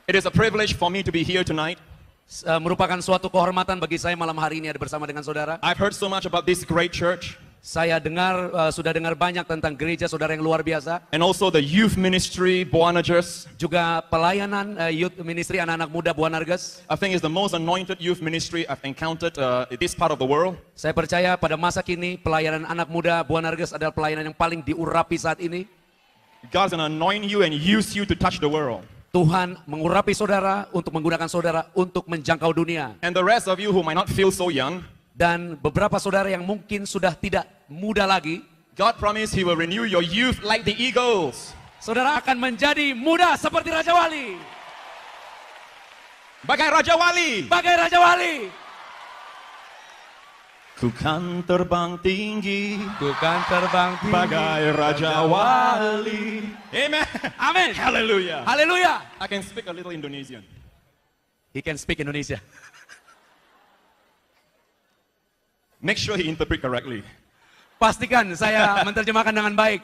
It is a privilege for me to be here tonight. Merupakan suatu kehormatan bagi saya malam hari ini ada bersama dengan saudara. I've heard so much about this great church Saya sudah dengar banyak tentang gereja saudara yang luar biasa. and also the youth ministry, Boanerges. Juga pelayanan youth ministry anak-anak muda Buanarges. I think it's the most anointed youth ministry I've encountered in this part of the world. Saya percaya pada masa kini pelayanan anak muda Buanarges adalah pelayanan yang paling diurapi saat ini. God's going to anoint you and use you to touch the world. Tuhan mengurapi saudara untuk menggunakan saudara untuk menjangkau dunia. And the rest of you who might not feel so young, Dan beberapa saudara yang mungkin sudah tidak muda lagi, God promised He will renew your youth like the eagles. saudara akan menjadi muda seperti Raja Wali. Bagai Raja Wali. Bagai Raja Wali. Ku kan terbang tinggi Bukan terbang tinggi. bagai Raja Wali. Amen. Amin. Hallelujah. Haleluya. I can speak a little Indonesian. He can speak Indonesia. Make sure he interpret correctly. Pastikan saya menerjemahkan dengan baik.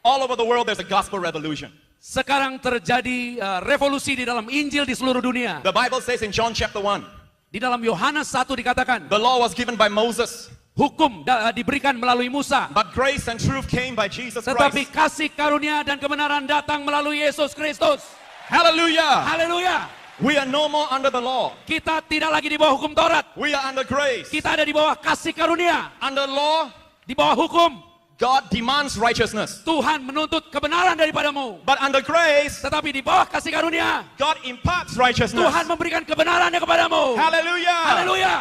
All over the world there's a gospel revolution. Sekarang terjadi revolusi di dalam Injil di seluruh dunia. The Bible says in John chapter 1, Di dalam Yohanes 1 dikatakan, the law was given by Moses, hukum diberikan melalui Musa. but grace and truth came by Jesus Tetapi Christ. kasih karunia dan kebenaran datang melalui Yesus Kristus. Hallelujah. Haleluya. We are no more under the law. Kita tidak lagi di bawah hukum Taurat. We are under grace. Kita ada di bawah kasih karunia. Under law, Di bawah hukum, God demands righteousness. Tuhan menuntut kebenaran daripadamu. But under grace, Tetapi di bawah kasih karunia, God imparts righteousness. Tuhan memberikan kebenarannya kepadamu. Hallelujah. Haleluya.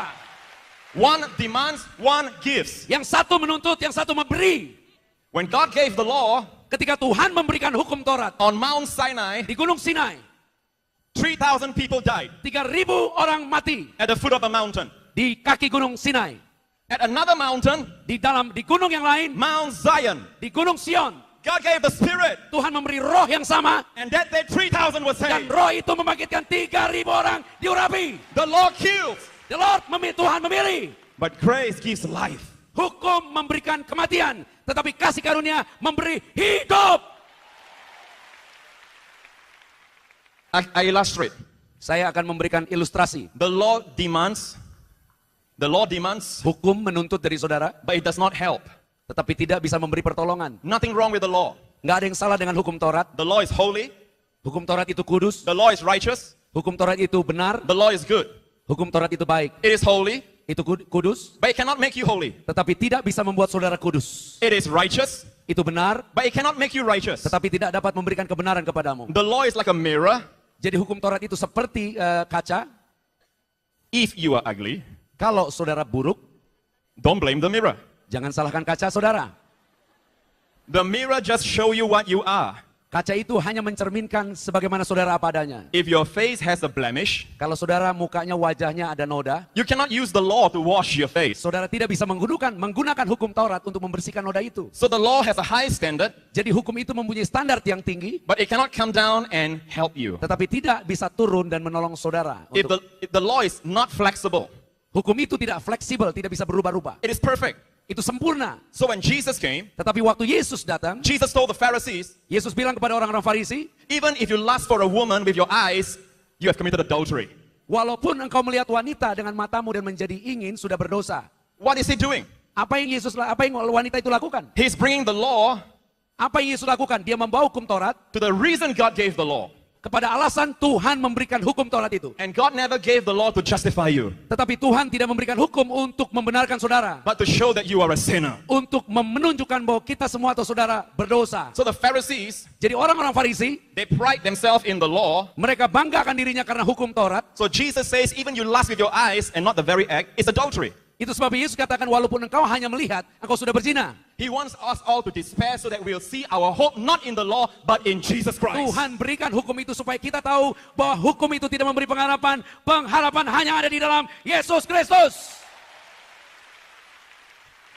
One demands, one gives. Yang satu menuntut, yang satu memberi. When God gave the law Ketika Tuhan memberikan hukum Taurat on Mount Sinai, di Gunung Sinai, 3,000 people died 3.000 orang mati at the foot of the mountain. di kaki Gunung Sinai. At another mountain, Di gunung yang lain, Mount Zion, di Gunung Sion, God gave the Spirit, Tuhan memberi roh yang sama. and that day 3,000 were Dan saved. roh itu membangkitkan 3.000 orang diurapi. The law kills, The Lord Tuhan memilih. but grace gives life. Hukum memberikan kematian, tetapi kasih karunia memberi hidup. I illustrate. Saya akan memberikan ilustrasi. The law demands, Hukum menuntut dari saudara, but it does not help. tetapi tidak bisa memberi pertolongan. Nothing wrong with the law. Nggak ada yang salah dengan hukum Taurat. The law is holy. Hukum Taurat itu kudus. The law is righteous. Hukum Taurat itu benar. The law is good. Hukum Taurat itu baik. It is holy, Itu kudus, but it cannot make you holy. tetapi tidak bisa membuat saudara kudus. It is righteous, Itu benar, but it cannot make you righteous. tetapi tidak dapat memberikan kebenaran kepadamu. The law is like a mirror. Jadi hukum Taurat itu seperti kaca. If you are ugly, Kalau saudara buruk, don't blame the mirror. jangan salahkan kaca saudara. The mirror just show you what you are. Kaca itu hanya mencerminkan sebagaimana saudara apa adanya. If your face has a blemish, Kalau saudara mukanya, wajahnya ada noda, you cannot use the law to wash your face. saudara tidak bisa menggunakan hukum Taurat untuk membersihkan noda itu. So the law has a high standard, Jadi hukum itu mempunyai standar yang tinggi, but it cannot come down and help you. tetapi tidak bisa turun dan menolong saudara. If the law is not flexible, Hukum itu tidak fleksibel, tidak bisa berubah-ubah. it is perfect. Itu sempurna. So when Jesus came, Tetapi waktu Yesus datang, Jesus told the Pharisees, Yesus bilang kepada orang-orang Farisi, even if you lust for a woman with your eyes, you have committed adultery. walaupun engkau melihat wanita dengan matamu dan menjadi ingin, sudah berdosa. What is he doing? Apa yang wanita itu lakukan? He's bringing the law Apa yang Yesus lakukan? Dia membawa hukum Taurat to the reason God gave the law. kepada alasan Tuhan memberikan hukum Taurat itu. And God never gave the law to justify you, Tetapi Tuhan tidak memberikan hukum untuk membenarkan saudara. but to show that you are a sinner. Untuk menunjukkan bahwa kita semua atau saudara berdosa. So the Pharisees, Jadi orang-orang Farisi, they pride themselves in the law. mereka banggakan dirinya karena hukum Taurat. So Jesus says, even you lust with your eyes and not the very act, it's adultery. Itu sebab Yesus katakan walaupun engkau hanya melihat, engkau sudah berzina. He wants us all to despair so that we'll see our hope not in the law, but in Jesus Christ. Tuhan berikan hukum itu supaya kita tahu bahwa hukum itu tidak memberi pengharapan. Pengharapan hanya ada di dalam Yesus Kristus.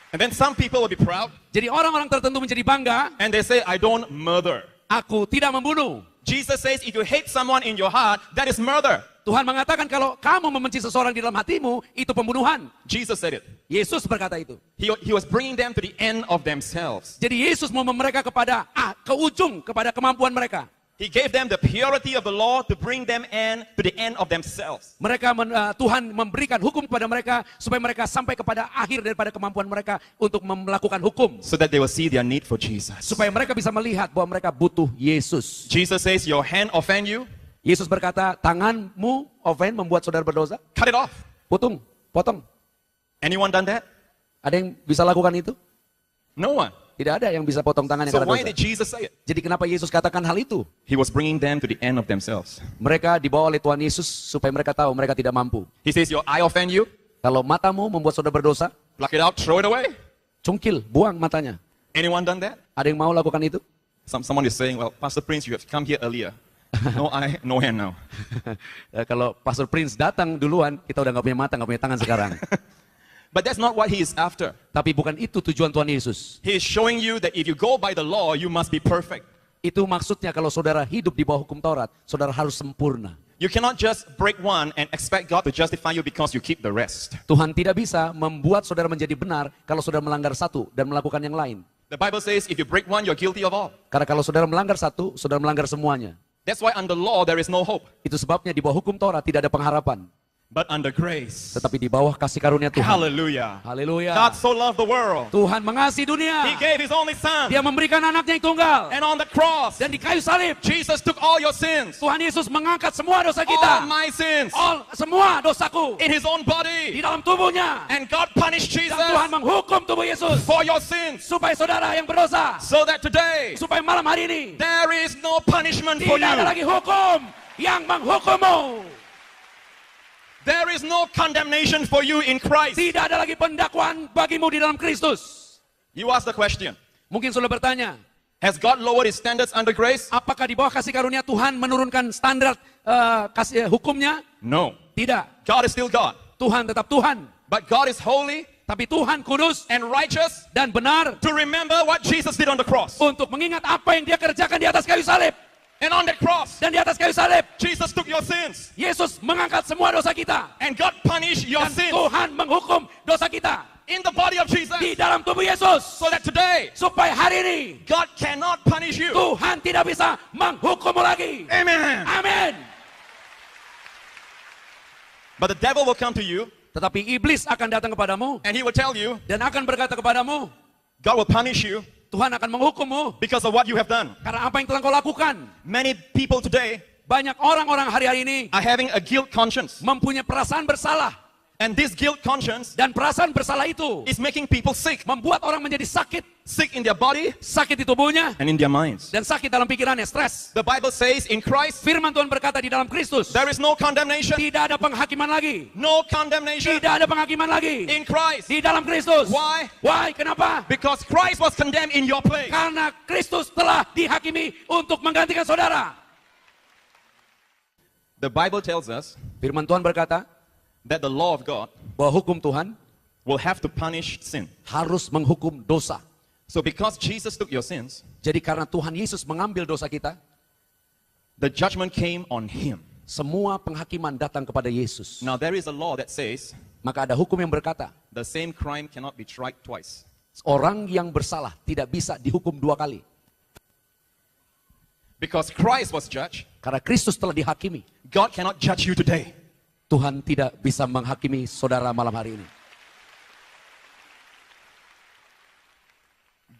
And then some people will be proud, Jadi orang-orang tertentu menjadi bangga. and they say, I don't murder. Aku tidak membunuh. Jesus says, if you hate someone in your heart, that is murder. Tuhan mengatakan kalau kamu membenci seseorang di dalam hatimu, itu pembunuhan. Jesus said it. Yesus berkata itu. He was bringing them to the end of themselves. Jadi Yesus mau mereka ke ujung, kepada kemampuan mereka. He gave them the purity of the law to bring them to the end of themselves. Tuhan memberikan hukum kepada mereka supaya mereka sampai kepada akhir daripada kemampuan mereka untuk melakukan hukum. So that they will see their need for Jesus. Supaya mereka bisa melihat bahwa mereka butuh Yesus. Jesus says, your hand offend you? Yesus berkata, tanganmu membuat saudara berdosa? Cut it off. Potong. Anyone done that? Ada yang bisa lakukan itu? No one. Tidak ada yang bisa potong tangannya So karena why dosa. did Jesus say it? Jadi kenapa Yesus katakan hal itu? He was bringing them to the end of themselves. Mereka dibawa oleh Tuhan Yesus supaya mereka tahu mereka tidak mampu. He says, your eye offend you? Kalau matamu membuat saudara berdosa, Pluck it out, throw it away. cungkil, buang matanya. Anyone done that? Ada yang mau lakukan itu? Someone is saying, well, Pastor Prince, you have come here earlier. No eye, no hand now. Kalau Pastor Prince datang duluan, kita udah nggak punya mata, nggak punya tangan sekarang. But that's not what he is after. Tapi bukan itu tujuan Tuhan Yesus. He is showing you that if you go by the law, you must be perfect. Itu maksudnya kalau saudara hidup di bawah hukum Taurat, saudara harus sempurna. You cannot just break one and expect God to justify you because you keep the rest. Tuhan tidak bisa membuat saudara menjadi benar kalau saudara melanggar satu dan melakukan yang lain. The Bible says if you break one, you're guilty of all. Karena kalau saudara melanggar satu, saudara melanggar semuanya. That's why under law there is no hope. Itu sebabnya di bawah hukum Taurat tidak ada pengharapan. But under grace, Tetapi di bawah kasih karunia Tuhan. hallelujah. Haleluya. God so loved the world. Tuhan mengasihi dunia. He gave his only son. Dia memberikan anaknya yang tunggal. And on the cross, Dan di kayu salib, Jesus took all your sins. Tuhan Yesus mengangkat semua dosa All kita. my sins. Semua dosaku. In his own Di body. dalam tubuhnya. And God punished Dan Tuhan Jesus menghukum tubuh Yesus. for your sins. Supaya saudara yang berdosa. So that today, Supaya malam hari ini. there is no punishment for Tidak ada you. lagi hukum yang menghukummu. There is no condemnation for you in Christ. Tidak ada lagi pendakwaan bagimu di dalam Kristus. You ask the question, Mungkin sudah bertanya, has God lowered his standards under grace? apakah di bawah kasih karunia Tuhan menurunkan standar hukumnya? No. Tidak. God is still God. Tuhan tetap Tuhan. But God is holy Tapi Tuhan kudus and righteous dan benar to remember what Jesus did on the cross. untuk mengingat apa yang dia kerjakan di atas kayu salib. And on the cross, Dan di atas kayu salib, Jesus took your sins. Yesus mengangkat semua dosa kita. And God punished your Dan sins Tuhan menghukum dosa kita in the body of Jesus. di dalam tubuh Yesus. So that today, Supaya hari ini, God cannot punish you. Tuhan tidak bisa menghukummu lagi. Amen. Amin. But the devil will come to you Tetapi iblis akan datang kepadamu and he will tell you, dan akan berkata kepadamu, God will punish you Tuhan akan menghukummu because of what you have done. karena apa yang telah kau lakukan. Many people today Banyak orang-orang hari-hari ini are having a guilt conscience. mempunyai perasaan bersalah. And this guilt conscience Dan perasaan bersalah itu is making people sick. membuat orang menjadi sakit. Sick in their body Sakit di tubuhnya and in their minds. dan sakit dalam pikirannya, stres. The Bible says in Christ, Firman Tuhan berkata di dalam Kristus, there is no condemnation. tidak ada penghakiman lagi. No condemnation Tidak ada penghakiman lagi. in Christ. Di dalam Kristus. Why? Why? Kenapa? Because Christ was condemned in your place. Karena Kristus telah dihakimi untuk menggantikan saudara. The Bible tells us Firman Tuhan berkata that the law of God bahwa hukum Tuhan will have to punish sin. harus menghukum dosa. So because Jesus took your sins, Jadi karena Tuhan Yesus mengambil dosa kita, the judgment came on him. semua penghakiman datang kepada Yesus. Now there is a law that says Maka ada hukum yang berkata, the same crime cannot be tried twice. orang yang bersalah tidak bisa dihukum dua kali. Because Christ was judged, Karena Kristus telah dihakimi. God cannot judge you today. Tuhan tidak bisa menghakimi saudara malam hari ini.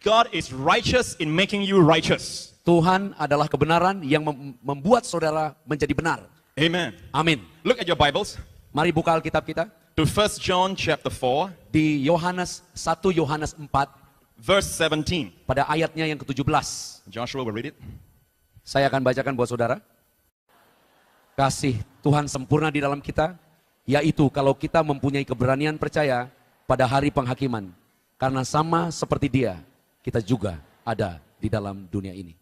God is righteous in making you righteous. Tuhan adalah kebenaran yang membuat saudara menjadi benar. Amen. Amin. Look at your Bibles Mari buka Alkitab kita to 1 John chapter 4, di Yohanes 1 Yohanes 4 verse 17. pada ayatnya yang ke-17. Joshua will read it. Saya akan bacakan buat saudara. Kasih Tuhan sempurna di dalam kita, yaitu kalau kita mempunyai keberanian percaya pada hari penghakiman. Karena sama seperti Dia, kita juga ada di dalam dunia ini.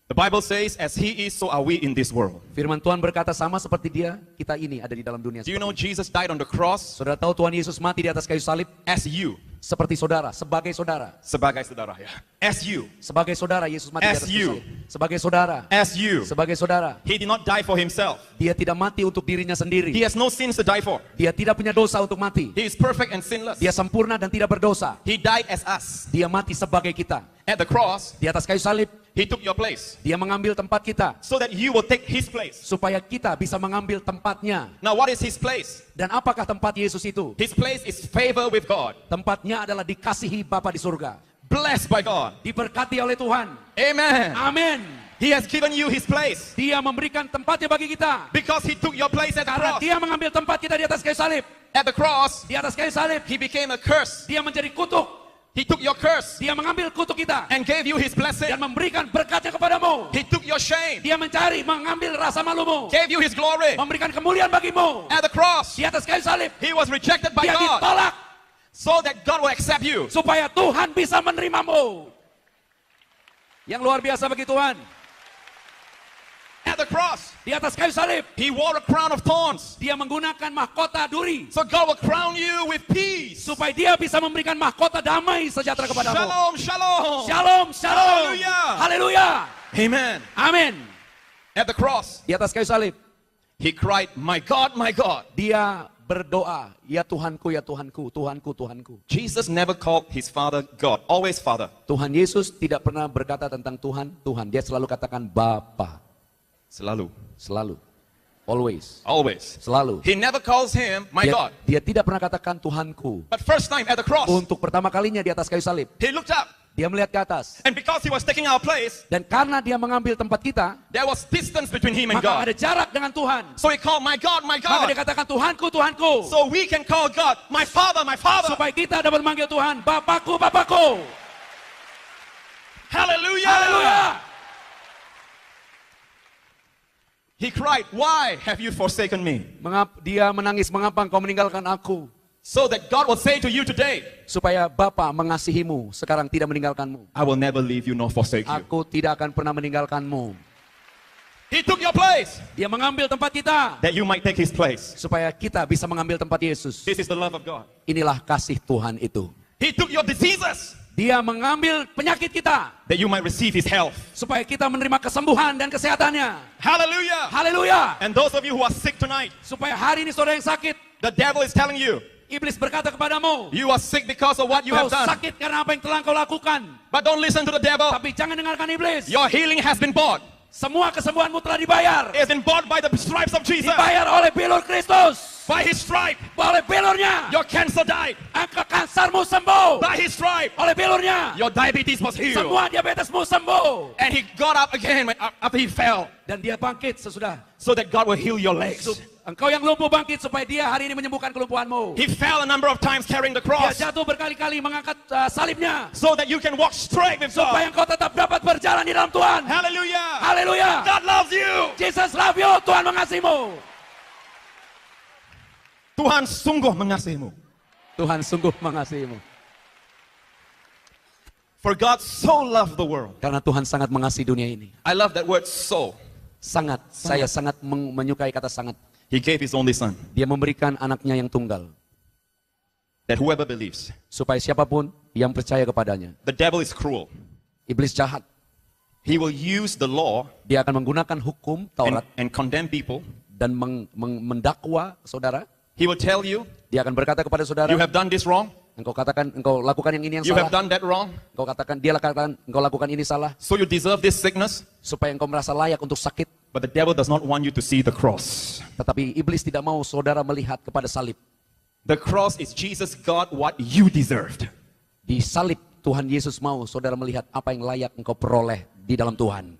The Bible says, as he is, so are we in this world. Firman Tuhan berkata sama seperti Dia, kita ini ada di dalam dunia. Do you know seperti ini. Jesus died on the cross Saudara tahu Tuhan Yesus mati di atas kayu salib as you? seperti saudara, sebagai saudara. Sebagai saudara, ya. As you. Sebagai saudara Yesus mati di As atas you. kayu salib. Sebagai saudara. As you. Sebagai saudara. He did not die for himself. Dia tidak mati untuk dirinya sendiri. He has no sins to die for. Dia tidak punya dosa untuk mati. He is perfect and sinless. Dia sempurna dan tidak berdosa. He died as us. Dia mati sebagai kita. At the cross, Di atas kayu salib, He took your place Dia mengambil tempat kita so that you will take his place. supaya kita bisa mengambil tempatnya. Now, what is his place? Dan apakah tempat Yesus itu? His place is favor with God, Tempatnya adalah dikasihi Bapa di surga, blessed by God. diberkati oleh Tuhan. Amen. Amin. He has given you his place Dia memberikan tempatnya bagi kita because he took your place at the karena cross. dia mengambil tempat kita di atas kayu salib. At the cross, Di atas kayu salib he became a curse. dia menjadi kutuk. He took your curse Dia mengambil kutuk kita and gave you his blessing. dan memberikan berkatnya kepadamu. He took your shame, Dia mengambil rasa malumu, gave you his glory. memberikan kemuliaan bagimu. At the cross, Di atas kayu salib he was rejected by dia God ditolak so that God will accept you. supaya Tuhan bisa menerimamu. Yang luar biasa bagi Tuhan. At the cross, Di atas kayu salib he wore a crown of thorns dia menggunakan mahkota duri so God will crown you with peace. supaya dia bisa memberikan mahkota damai sejahtera kepadamu. Shalom, shalom. Shalom, shalom. Hallelujah. Haleluya. Amen. Amin. At the cross, Di atas kayu salib he cried, my God, dia berdoa, ya Tuhanku, ya Tuhanku, Tuhanku, Tuhanku. Jesus never called his father God, always Father. Tuhan Yesus tidak pernah berkata tentang Tuhan, Tuhan. Dia selalu katakan Bapa. Selalu. Selalu. Always. Always. Selalu. He never calls him my God. Dia tidak pernah katakan Tuhanku. But first time at the cross, Untuk pertama kalinya di atas kayu salib, he looked up. dia melihat ke atas. And because he was taking our place, Dan karena dia mengambil tempat kita, there was distance between him and maka God. ada jarak dengan Tuhan. So he called my God, my Maka dia God. katakan Tuhanku, Tuhanku. So we can call God my Father, my Father. Supaya kita dapat memanggil Tuhan, Bapakku, Bapakku. Hallelujah. Haleluya. He cried, why have you forsaken me? Dia menangis, mengapa engkau meninggalkan aku? So that God will say to you today, Supaya Bapa mengasihimu, sekarang tidak meninggalkanmu. I will never leave you nor forsake you. Aku tidak akan pernah meninggalkanmu. He took your place Dia mengambil tempat kita, that you might take his place. supaya kita bisa mengambil tempat Yesus. This is the love of God. Inilah kasih Tuhan itu. He took your diseases Dia mengambil penyakit kita, that you might receive his health. supaya kita menerima kesembuhan dan kesehatannya. Hallelujah. Haleluya. And those of you who are sick tonight, Supaya hari ini saudara yang sakit, the devil is telling you, iblis berkata kepadamu, you are sick because of what you kau have done. sakit karena apa yang telah kau lakukan. But don't listen to the devil. Tapi jangan dengarkan iblis. Your healing has been bought. Semua kesembuhanmu telah dibayar. It has been bought by the stripes of Jesus. Dibayar oleh bilur Kristus. By his stripe, Oleh bilurnya, your cancer died. angka kansermu sembuh. By his stripe, Oleh bilurnya, your diabetes was healed. semua diabetesmu sembuh. And he got up again after he fell, Dan dia bangkit sesudah. so that God will heal your legs. Engkau yang lumpuh bangkit supaya dia hari ini menyembuhkan kelumpuhanmu. He fell a number of times carrying the Dia cross, jatuh berkali-kali mengangkat salibnya. so that you can walk straight with Supaya God. engkau tetap dapat berjalan di dalam Tuhan. Hallelujah. Haleluya. God loves you. Jesus love you. Tuhan mengasihimu. Tuhan sungguh mengasihimu. Tuhan sungguh mengasihimu. For God so loved the world. Karena Tuhan sangat mengasihi dunia ini. I love that word so. Sangat. Saya sangat menyukai kata sangat. He gave his only son, Dia memberikan anaknya yang tunggal. that whoever believes. Supaya siapapun yang percaya kepadanya. The devil is cruel. Iblis jahat. He will use the law Dia akan menggunakan hukum Taurat and condemn people. dan mendakwa saudara. He will tell you, Dia akan berkata kepada saudara, you have done this wrong. engkau katakan, engkau lakukan yang ini yang You have salah. done that wrong. Engkau katakan, dia katakan, engkau lakukan ini salah. So you deserve this sickness. Supaya engkau merasa layak untuk sakit. But the devil does not want you to see the cross. Tetapi iblis tidak mau saudara melihat kepada salib. The cross is Jesus got what you deserved. Di salib Tuhan Yesus mau saudara melihat apa yang layak engkau peroleh di dalam Tuhan.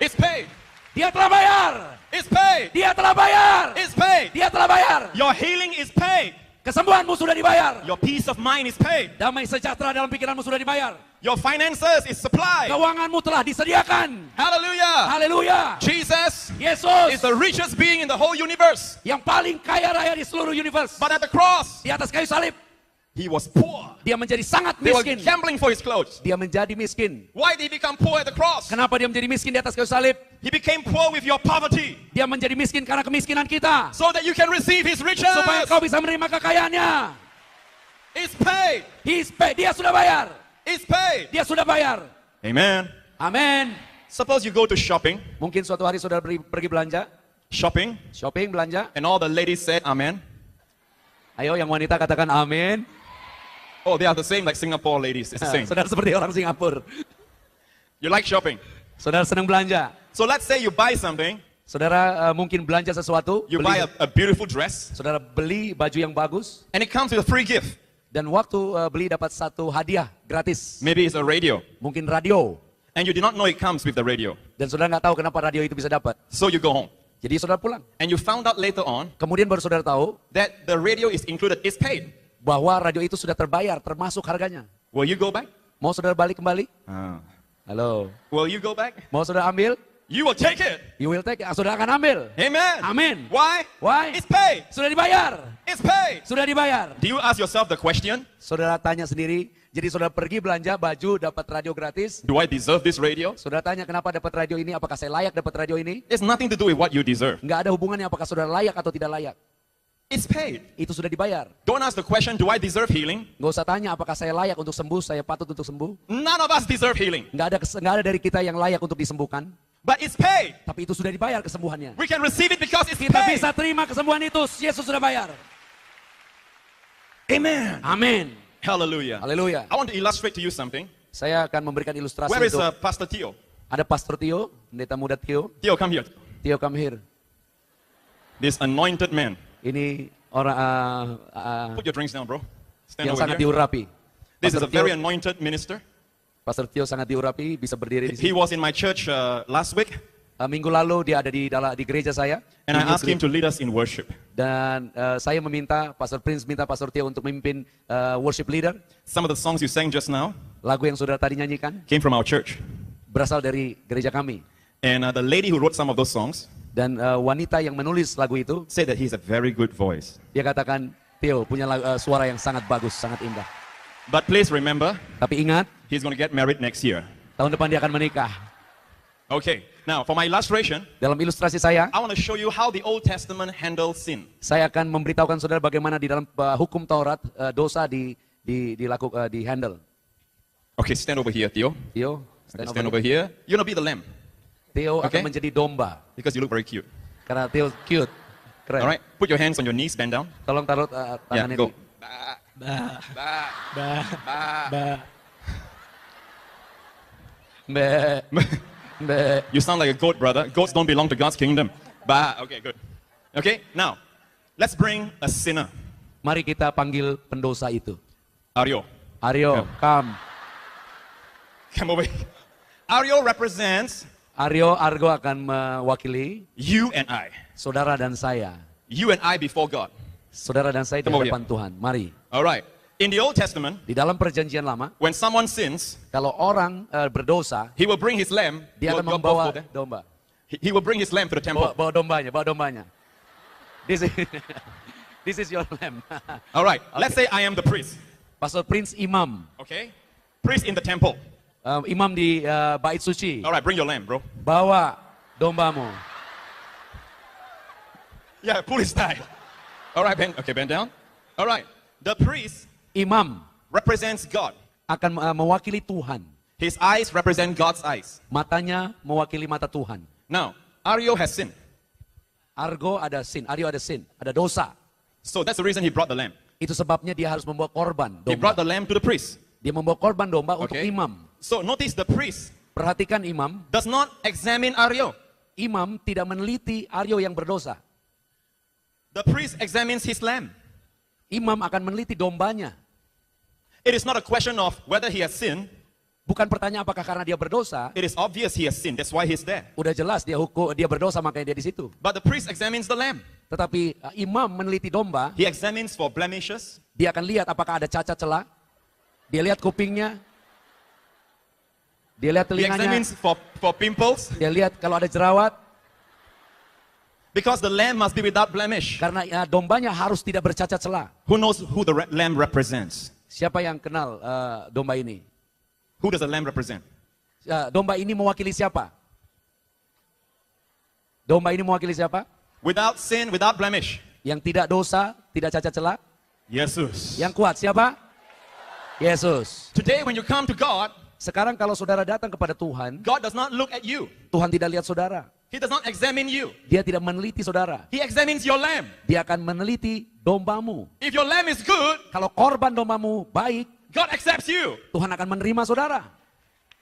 It's paid. Dia telah bayar. It's paid. Dia telah bayar. It's paid. Dia telah bayar. Your healing is paid. Kesembuhanmu sudah dibayar. Your peace of mind is paid. Damai sejahtera dalam pikiranmu sudah dibayar. Your finances is supplied. Keuanganmu telah disediakan. Hallelujah. Haleluya. Jesus Yesus is the richest being in the whole universe. yang paling kaya raya di seluruh universe. But at the cross, Di atas kayu salib, he was poor. dia menjadi sangat They were miskin. gambling for his clothes. Dia menjadi miskin. Why did he become poor at the cross? Kenapa dia menjadi miskin di atas kayu salib? He became poor with your poverty, Dia menjadi miskin karena kemiskinan kita. so that you can receive his riches. Supaya kau bisa menerima kekayaannya. It's paid. Dia sudah bayar. It's paid. Dia sudah bayar. Amen. Amin. Suppose you go to shopping, Mungkin suatu hari saudara pergi belanja. shopping, Shopping, belanja. and all the ladies said, Amen. Ayo yang wanita katakan amin. Oh, they are the same like Singapore ladies. It's the same. Saudara seperti orang Singapura. You like shopping. Saudara senang belanja. So let's say you buy something. Saudara mungkin belanja sesuatu. You buy a beautiful dress. Saudara beli baju yang bagus. And it comes with a free gift. Dan waktu beli dapat satu hadiah gratis. Maybe it's a radio. Mungkin radio. And you did not know it comes with the radio. Dan saudara nggak tahu kenapa radio itu bisa dapat. So you go home. Jadi saudara pulang. And you found out later on Kemudian baru saudara tahu that the radio is included, it's paid. bahwa radio itu sudah terbayar, termasuk harganya. Will you go back? Mau saudara balik kembali? Halo. Will you go back? Mau saudara ambil? You will take it. You will take it. Saudara akan ambil. Amen. Amin. Why? Why? It's paid. Sudah dibayar. It's paid. Sudah dibayar. Do you ask yourself the question, Saudara tanya sendiri, jadi saudara pergi belanja baju dapat radio gratis. do I deserve this radio? Saudara tanya kenapa dapat radio ini, apakah saya layak dapat radio ini? It's nothing to do with what you deserve. Nggak ada hubungannya apakah saudara layak atau tidak layak. It's paid. Itu sudah dibayar. Don't ask the question, do I deserve healing? Nggak usah tanya apakah saya layak untuk sembuh, saya patut untuk sembuh. None of us deserve healing. Nggak ada dari kita yang layak untuk disembuhkan. But it's paid. Tapi itu sudah dibayar kesembuhannya. We can receive it because it's Kita paid. bisa terima kesembuhan itu, Yesus sudah bayar. Amen. Amin. Hallelujah. Haleluya. I want to illustrate to you something. Saya akan memberikan ilustrasi Where is untuk Pastor Theo? ada Pastor Tio, pendeta muda Tio. Theo, come here. Tio, come here. This anointed man. Ini orang Put your drinks down, bro. Stand yang over sangat here. diurapi. This is Pastor a very Tio, anointed minister. Pastor Tio sangat diurapi, bisa berdiri di He sini. was in my church last week, Minggu lalu dia ada di gereja saya. and I Di asked him to lead us in worship. Dan saya meminta, Pastor Prince minta Pastor Tio untuk memimpin worship leader. Some of the songs you sang just now Lagu yang saudara tadi nyanyikan came from our church. berasal dari gereja kami. And the lady who wrote some of those songs Dan wanita yang menulis lagu itu, said that he has a very good voice. dia katakan, Tio punya suara yang sangat bagus, sangat indah. But please remember, Tapi ingat, he's going to get married next year. tahun depan dia akan menikah. Okay, now for my illustration, Dalam ilustrasi saya, I want to show you how the Old Testament handles sin. saya akan memberitahukan saudara bagaimana di dalam hukum Taurat dosa di handle. Okay, stand over here, Theo. Tio, Okay, stand over here. You're going to be the lamb Tio Okay. akan menjadi domba because you look very cute. karena Tio cute, keren. All right, put your hands on your knees, bend down. Tolong taruh Yeah, tangan go. ini. Be, be. You sound like a goat, brother. Goats don't belong to God's kingdom. Bah. Okay, good. Okay, now let's bring a sinner. Mari kita panggil pendosa itu. Aryo, Aryo, come. come over here. Aryo represents Argo akan mewakili you and I. saudara dan saya. You and I before God. Saudara dan saya di Come over hadapan Tuhan. Mari. All right. In the Old Testament, Di dalam perjanjian lama, when someone sins, kalau orang berdosa, he will bring his lamb. dia akan You're both membawa go there. domba. He will bring his lamb to the temple. Bawa dombanya. This is, this is your lamb. All right. Let's say I am the priest. Pastor Prince imam. Okay? Priest in the temple. Imam di bait suci. All right, bring your lamb, bro. Bawa dombamu. Yeah, pull his tie. All right, bend down. All right. The priest Imam represents God. akan mewakili Tuhan. His eyes represent God's eyes. Matanya mewakili mata Tuhan. Now, Aryo has sinned. Aryo ada sin, ada dosa. So that's the reason he brought the lamb. Itu sebabnya dia harus membawa korban He brought domba. the lamb to the priest. Dia membawa korban domba untuk Okay. imam. So notice the priest Perhatikan imam, does not examine Aryo. imam tidak meneliti Aryo yang berdosa. The priest examines his lamb. Imam akan meneliti dombanya. It is not a question of whether he has sinned. Bukan pertanyaan apakah karena dia berdosa, It is obvious he has sinned. That's why he's there. udah jelas dia berdosa makanya dia di situ. But the priest examines the lamb. Tetapi imam meneliti domba, He examines for blemishes. dia akan lihat apakah ada cacat celah. Dia lihat kupingnya. Dia lihat He telinganya. examines for pimples. Dia lihat kalau ada jerawat. Because the lamb must be without blemish. Karena dombanya harus tidak bercacat celah. Who knows who the lamb represents? Siapa yang kenal domba ini? Who does the lamb represent? Domba ini mewakili siapa? Domba ini mewakili siapa? Without sin, without blemish. Yang tidak dosa, tidak cacat celah. Jesus. Yang kuat siapa? Yesus. Today when you come to God, Sekarang kalau saudara datang kepada Tuhan, God does not look at you. Tuhan tidak lihat saudara. He does not examine you. Dia tidak meneliti saudara. He examines your lamb. Dia akan meneliti dombamu. If your lamb is good, Kalau korban dombamu baik, God accepts you. Tuhan akan menerima saudara.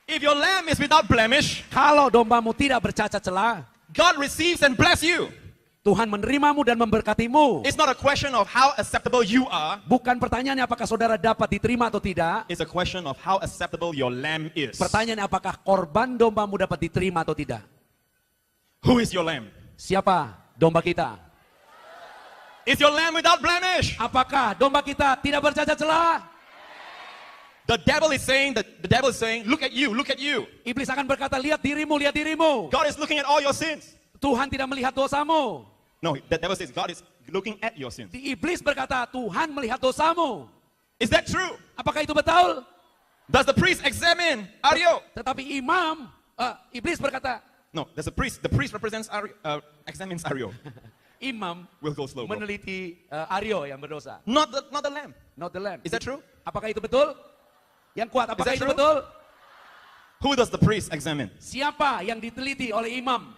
If your lamb is without blemish, Kalau dombamu tidak bercacat celah, God receives and bless you. Tuhan menerimamu dan memberkatimu. It's not a question of how acceptable you are. Bukan pertanyaannya apakah saudara dapat diterima atau tidak. It's a question of how acceptable your lamb is. Pertanyaannya apakah korban dombamu dapat diterima atau tidak. Who is your lamb? Siapa domba kita? Is your lamb without blemish? Apakah domba kita tidak bercacat celah? The devil is saying, look at you, look at you. Iblis akan berkata, lihat dirimu, lihat dirimu. God is looking at all your sins. Tuhan tidak melihat dosamu. No, the devil says God is looking at your sins. Di iblis berkata, Tuhan melihat dosamu. Is that true? Apakah itu betul? Does the priest examine Aryo? Tetapi iblis berkata, No, there's a priest. The priest represents examines Aryo. imam We'll go slow, bro. meneliti Aryo yang berdosa. Not the lamb. Not the lamb. Is that true? Apakah itu betul? Yang kuat, apakah that itu true? betul? Who does the priest examine? Siapa yang diteliti oleh imam?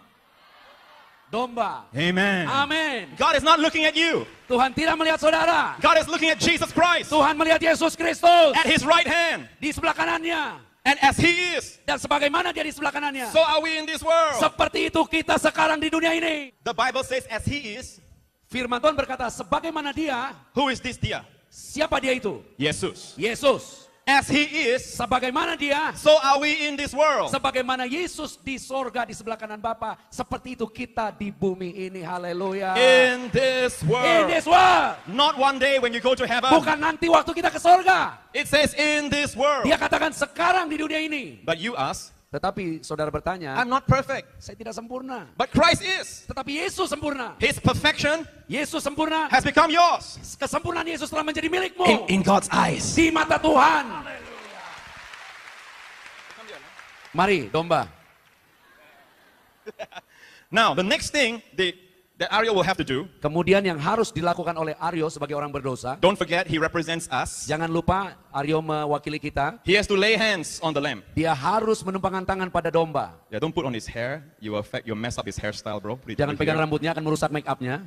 Domba. Amen. Amin. God is not looking at you. Tuhan tidak melihat saudara. God is looking at Jesus Christ Tuhan melihat Yesus Kristus at his right hand. di sebelah kanannya. And as he is, Dan sebagaimana dia di sebelah kanannya. so are we in this world. Seperti itu kita sekarang di dunia ini. The Bible says as he is. Firman Tuhan berkata, sebagaimana dia, Who is this dia? siapa dia itu? Jesus. Yesus. As he is, Sebagaimana dia, so are we in this world. sebagaimana Yesus di sorga di sebelah kanan Bapa, seperti itu kita di bumi ini. Haleluya. In this In world. this world. Not one day when you go to heaven. Bukan nanti waktu kita ke sorga. It says in this world. Dia katakan sekarang di dunia ini. But you ask, Tetapi saudara bertanya, I'm not perfect. saya tidak sempurna. But Christ is. Tetapi Yesus sempurna. His perfection Yesus sempurna. has become yours. Kesempurnaan Yesus telah menjadi milikmu. In God's eyes. Di mata Tuhan. Mari, domba. Now, the next thing that Aryo will have to do, Kemudian yang harus dilakukan oleh Aryo sebagai orang berdosa, don't forget he represents us. jangan lupa Aryo mewakili kita. He has to lay hands on the lamb. Dia harus menumpangkan tangan pada domba. Yeah, don't put on his hair. You'll mess up his hairstyle, bro. Put it Jangan over pegang here. rambutnya, akan merusak make upnya.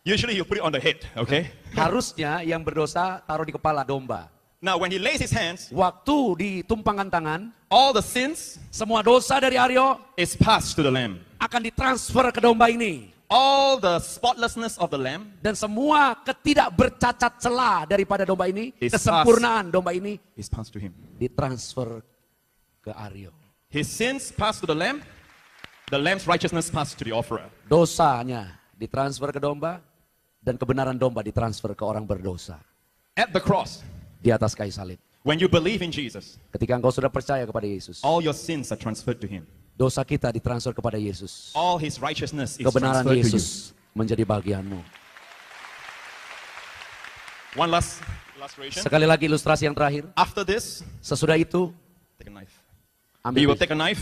Usually you put it on the head, okay? Harusnya yang berdosa taruh di kepala domba. Now, when he lays his hands, Waktu ditumpangkan tangan, all the sins semua dosa dari Aryo is passed to the lamb. akan ditransfer ke domba ini. All the spotlessness of the lamb Dan semua ketidakbercacat celah daripada domba ini, Is kesempurnaan domba ini is passed to him. ditransfer ke Aryo. His sins passed to the lamb's righteousness passed to the offerer. Dosanya ditransfer ke domba, dan kebenaran domba ditransfer ke orang berdosa. At the cross, Di atas kayu salib. when you believe in Jesus, Ketika engkau sudah percaya kepada Yesus, all your sins are transferred to him. dosa kita ditransfer kepada Yesus. All his righteousness is Kebenaran transferred to you. Yesus menjadi bagianmu. One last illustration. Sekali lagi ilustrasi yang terakhir. After this, Sesudah itu, take a knife. ambil You will pisau. take a knife,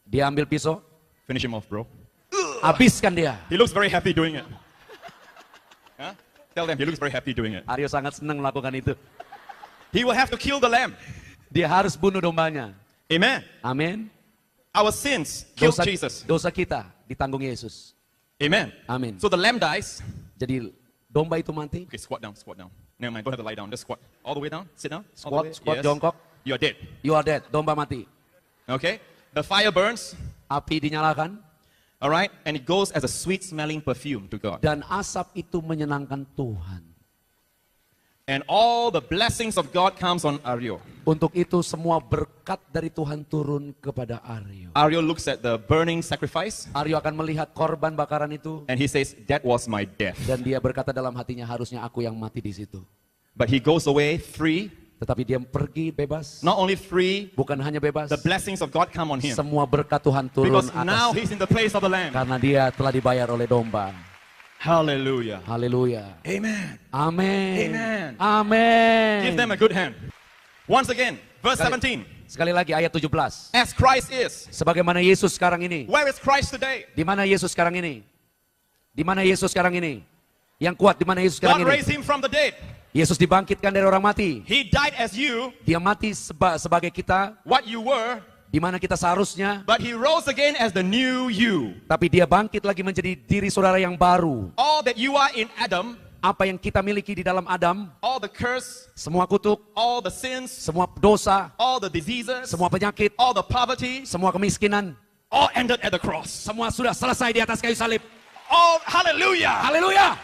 Dia ambil pisau, finish him off, bro. habiskan dia. He looks very happy doing it. Huh? Tell them he looks very happy doing it. Aryo sangat senang melakukan itu. He will have to kill the lamb. Dia harus bunuh dombanya. Amen. Amin. Our sins killed Jesus. Dosa kita ditanggung Yesus. Amen. Amin. So the lamb dies. Jadi domba itu mati. Okay, squat down, squat down. Never mind, don't have to lie down. Just squat. All the way down. Sit down. All Squat, the way. squat, jongkok. You are dead. You are dead. Domba mati. Okay? The fire burns. Api dinyalakan. All right? And it goes as a sweet smelling perfume to God. Dan asap itu menyenangkan Tuhan. And all the blessings of God comes on Aryo. Untuk itu semua berkat dari Tuhan turun kepada Aryo. Aryo looks at the burning sacrifice Aryo akan melihat korban bakaran itu. and he says, that was my death. Dan dia berkata dalam hatinya, harusnya aku yang mati di situ. But he goes away free. Tetapi dia pergi bebas. Not only free, Bukan hanya bebas. the blessings of God come on him. Semua berkat Tuhan turun Because now atas. he's in the place of the lamb. Karena dia telah dibayar oleh domba. Hallelujah. Haleluya. Amen. Amin. Amen. Amin. Give them a good hand. Once again, verse 17. Sekali lagi ayat 17. As Christ is. Sebagaimana Yesus sekarang ini. Where is Christ today? Di mana Yesus sekarang ini? Di mana Yesus sekarang ini? Yang kuat di mana Yesus God sekarang ini? raised him from the dead. Yesus dibangkitkan dari orang mati. He died as you, Dia mati sebagai kita, what you were, di mana kita seharusnya, but he rose again as the new you. tapi dia bangkit lagi menjadi diri saudara yang baru. All that you are in Adam, Apa yang kita miliki di dalam Adam, all the curse, semua kutuk, all the sins, semua dosa, all the diseases, semua penyakit, all the poverty, semua kemiskinan, all ended at the cross. semua sudah selesai di atas kayu salib. All, hallelujah. Haleluya.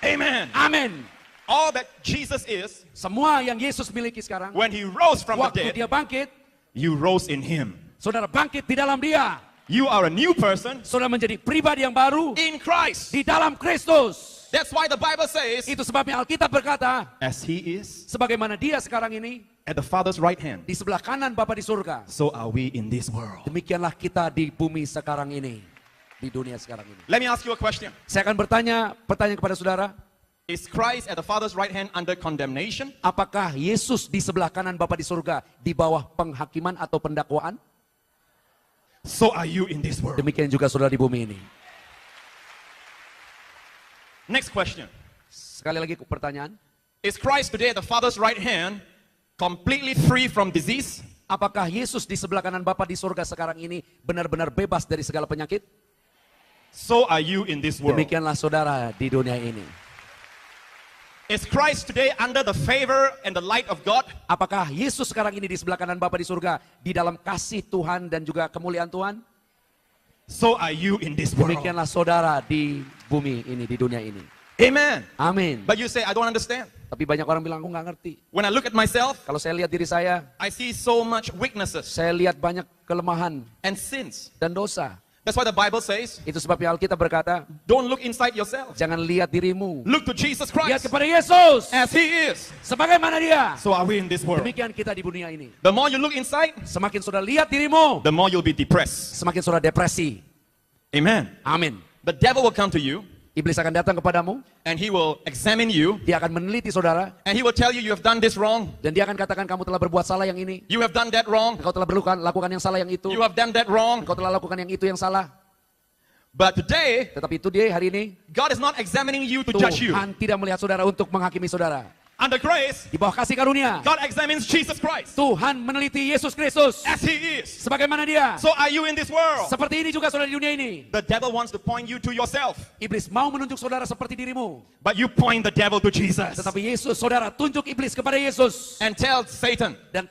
Amen. Amin. All that Jesus is, Semua yang Yesus miliki sekarang, when he rose from the waktu dead, dia bangkit, you rose in him. saudara bangkit di dalam dia. You are a new person Saudara menjadi pribadi yang baru in Christ. di dalam Kristus. That's why the Bible says, Itu sebabnya Alkitab berkata, as he is sebagaimana dia sekarang ini at the Father's right hand, di sebelah kanan Bapa di surga, so are we in this world. demikianlah kita di bumi sekarang ini, di dunia sekarang ini. Let me ask you a question. Saya akan pertanyaan kepada saudara, Is Christ at the Father's right hand under condemnation? apakah Yesus di sebelah kanan Bapa di surga di bawah penghakiman atau pendakwaan? So are you in this world. Demikian juga saudara di bumi ini. Next question. Sekali lagi pertanyaan, Is Christ today at the Father's right hand completely free from disease? apakah Yesus di sebelah kanan Bapa di surga sekarang ini benar-benar bebas dari segala penyakit? So are you in this world. Demikianlah saudara di dunia ini. Is Christ today under the favor and the light of God? Apakah Yesus sekarang ini di sebelah kanan Bapa di surga di dalam kasih Tuhan dan juga kemuliaan Tuhan? So are you in this world. Demikianlah saudara di bumi ini, di dunia ini. Amen. Amin. But you say, I don't understand. Tapi banyak orang bilang, aku nggak ngerti. When I look at myself, Kalau saya lihat diri saya, I see so much weaknesses saya lihat banyak kelemahan and sins. dan dosa. That's why the Bible says, Itu sebabnya Alkitab berkata, don't look inside yourself. jangan lihat dirimu. Look to Jesus Lihat Christ kepada Yesus. as he is. Sebagaimana dia. So are we in this world. Demikian kita di dunia ini. The more you look inside, Semakin saudara lihat dirimu, the more you'll be depressed. semakin saudara depresi. Amen. Amin. The devil will come to you Iblis akan datang kepadamu, and he will examine you dia akan meneliti saudara, and he will tell you, you have done this wrong. dan dia akan katakan kamu telah berbuat salah yang ini, You have done that wrong. engkau telah lakukan yang salah yang itu, You have done that wrong. engkau telah lakukan yang itu yang salah. But today, Tetapi itu dia hari ini, God is not examining you to judge you. Tuhan tidak melihat saudara untuk menghakimi saudara. Under grace, Di bawah kasih karunia, God examines Jesus Christ Tuhan meneliti Yesus Kristus. as he is. Sebagaimana dia. So are you in this world. Seperti ini juga saudara di dunia ini. The devil wants to point you to yourself, Iblis mau menunjuk saudara seperti dirimu. but you point the devil to Jesus Tetapi Yesus, saudara tunjuk iblis kepada Yesus. and tell Satan, Dan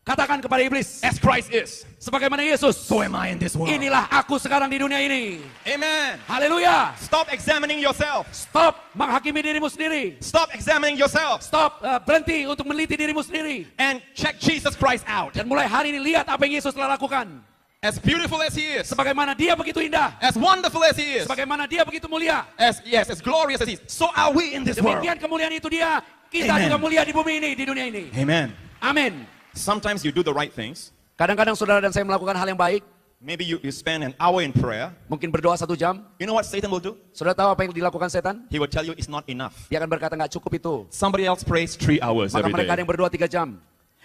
katakan kepada iblis, as Christ is, sebagaimana Yesus, so am I in this world. inilah aku sekarang di dunia ini. Amen. Haleluya. Stop examining yourself. Stop menghakimi dirimu sendiri. Stop examining yourself Stop, berhenti untuk meneliti dirimu sendiri. and check Jesus Christ out. Dan mulai hari ini lihat apa yang Yesus telah lakukan. As beautiful as he is, Sebagaimana dia begitu indah. as wonderful as he is, Sebagaimana dia begitu mulia. as glorious as he is, so are we in this world. Demikian kemuliaan itu dia. Kita Amen. juga mulia di bumi ini, di dunia ini. Amen. Amin. Sometimes you do the right things. Kadang-kadang saudara dan saya melakukan hal yang baik. Maybe you spend an hour in prayer. Mungkin berdoa 1 jam. You know what Satan will do? Saudara tahu apa yang dilakukan setan? He will tell you it's not enough. Dia akan berkata nggak cukup itu. Somebody else prays 3 hours Maka every mereka ada day. yang berdoa 3 jam.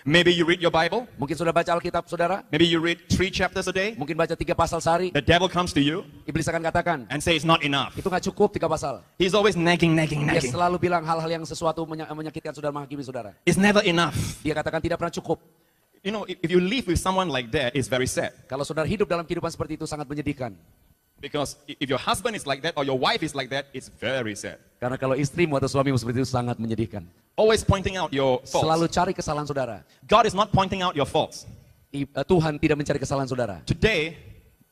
Maybe you read your Bible. Mungkin sudah baca Alkitab saudara. Maybe you read 3 chapters a day. Mungkin baca 3 pasal sehari. The devil comes to you Iblis akan katakan, and say it's not enough. itu nggak cukup 3 pasal. He's always nagging. Dia selalu bilang hal-hal yang sesuatu menyakitkan saudara, menghakimi saudara. It's never enough. Dia katakan tidak pernah cukup. You know, if you live with someone like that, it's very sad. Kalau saudara hidup dalam kehidupan seperti itu sangat menyedihkan. Because if your husband is like that or your wife is like that, it's very sad. Karena kalau istrimu atau suamimu seperti itu sangat menyedihkan. Always pointing out your Selalu faults. cari kesalahan saudara. God is not pointing out your faults. Tuhan tidak mencari kesalahan saudara. Today,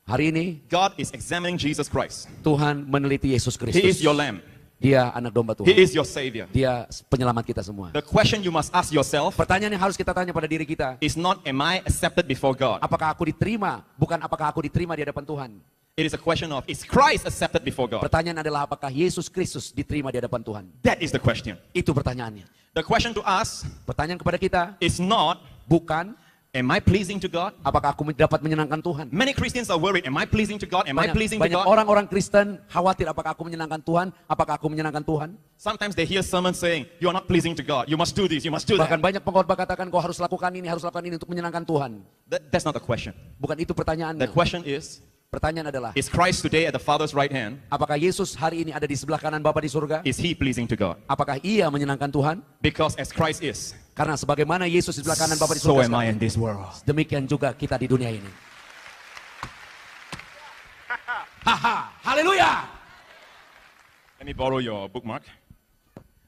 Hari ini God is examining Jesus Christ. Tuhan meneliti Yesus He is Kristus. your lamb. Dia anak domba He Tuhan. is your savior. Dia penyelamat kita semua. The question you must ask yourself Pertanyaan yang harus kita tanya pada diri kita, is not, am I accepted before God? apakah aku diterima? Bukan apakah aku diterima di hadapan Tuhan. It is a question of, is Christ accepted before God? Pertanyaan adalah apakah Yesus Kristus diterima di hadapan Tuhan? That is the question. Itu pertanyaannya. The question to ask Pertanyaan kepada kita is not, bukan am I pleasing to God? apakah aku dapat menyenangkan Tuhan. Many Christians are worried, am I pleasing to God? Am I pleasing to Banyak God? orang-orang Kristen khawatir apakah aku menyenangkan Tuhan, apakah aku menyenangkan Tuhan. Sometimes they hear sermons saying, you are not pleasing to God. You must do this, you must do Bahkan that. banyak pengkhotbah katakan kau harus lakukan ini untuk menyenangkan Tuhan. That's not the question. Bukan itu The pertanyaannya. question is, Pertanyaan adalah, is Christ today at the Father's right hand? apakah Yesus hari ini ada di sebelah kanan Bapa di surga? Is he pleasing to God? Apakah ia menyenangkan Tuhan? Because as Christ is, Karena sebagaimana Yesus di sebelah kanan Bapa di so surga am I sekarang, in this world. demikian juga kita di dunia ini. Haha, haleluya. Let me borrow your bookmark.